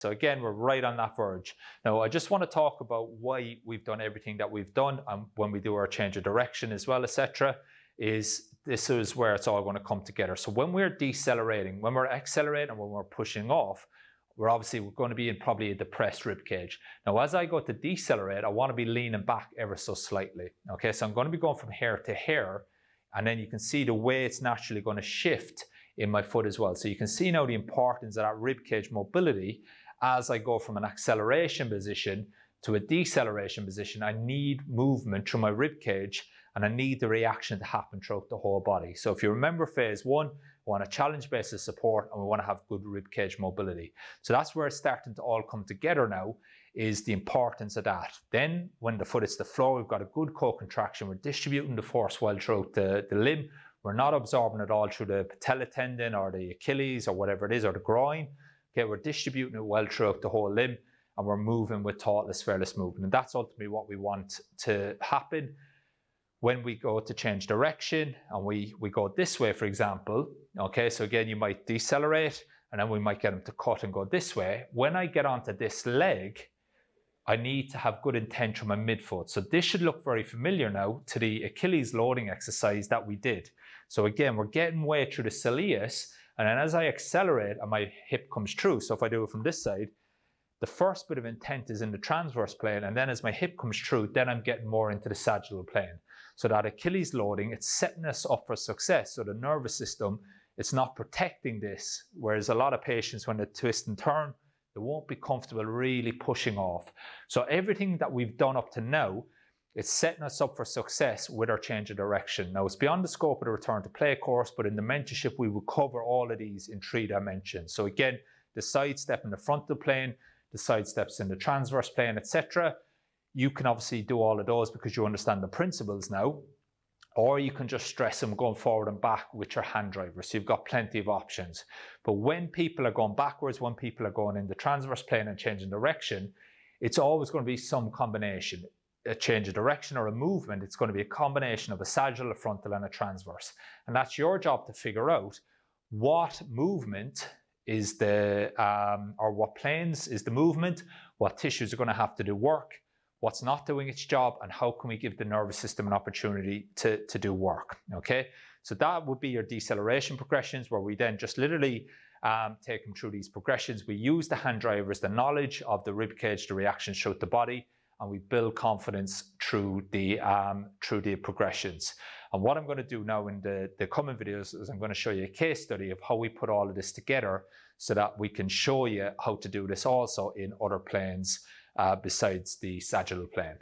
So again, we're right on that verge. Now, I just want to talk about why we've done everything that we've done, and when we do our change of direction as well, etc. This is where it's all going to come together. So when we're decelerating, when we're accelerating, and when we're pushing off, we're going to be in probably a depressed rib cage. Now, as I go to decelerate, I want to be leaning back ever so slightly. Okay, so I'm going to be going from here to here, and then you can see the way it's naturally going to shift in my foot as well. So you can see now the importance of that rib cage mobility. As I go from an acceleration position to a deceleration position, I need movement through my rib cage, and I need the reaction to happen throughout the whole body. So if you remember phase one, we want a challenge basis support, and we want to have good rib cage mobility. So that's where it's starting to all come together now, is the importance of that. Then when the foot hits the floor, we've got a good co-contraction. We're distributing the force well throughout the limb. We're not absorbing it all through the patella tendon or the Achilles or whatever it is, or the groin. Okay, we're distributing it well throughout the whole limb, and we're moving with thoughtless, fearless movement. And that's ultimately what we want to happen when we go to change direction and we go this way, for example. Okay, so again, you might decelerate, and then we might get them to cut and go this way. When I get onto this leg, I need to have good intent from my midfoot. So this should look very familiar now to the Achilles loading exercise that we did. So again, we're getting way through the soleus, and then as I accelerate and my hip comes through, so if I do it from this side, the first bit of intent is in the transverse plane, and then as my hip comes through, then I'm getting more into the sagittal plane. So that Achilles loading, it's setting us up for success. So the nervous system, it's not protecting this, whereas a lot of patients, when they twist and turn, they won't be comfortable really pushing off. So everything that we've done up to now, it's setting us up for success with our change of direction. Now, it's beyond the scope of the return to play course, but in the mentorship, we will cover all of these in 3 dimensions. So again, the sidestep in the frontal plane, the sidesteps in the transverse plane, etc. You can obviously do all of those because you understand the principles now, or you can just stress them going forward and back with your hand drivers. So you've got plenty of options. But when people are going backwards, when people are going in the transverse plane and changing direction, it's always going to be some combination. A change of direction or a movement, it's going to be a combination of a sagittal, a frontal, and a transverse. And that's your job to figure out what movement is the, or what planes is the movement, what tissues are going to have to do work, what's not doing its job, and how can we give the nervous system an opportunity to do work, okay? So that would be your deceleration progressions, where we then just literally take them through these progressions. We use the hand drivers, the knowledge of the rib cage, the reactions throughout the body, and we build confidence through the progressions. And what I'm going to do now in the coming videos is I'm going to show you a case study of how we put all of this together, so that we can show you how to do this also in other planes besides the sagittal plane.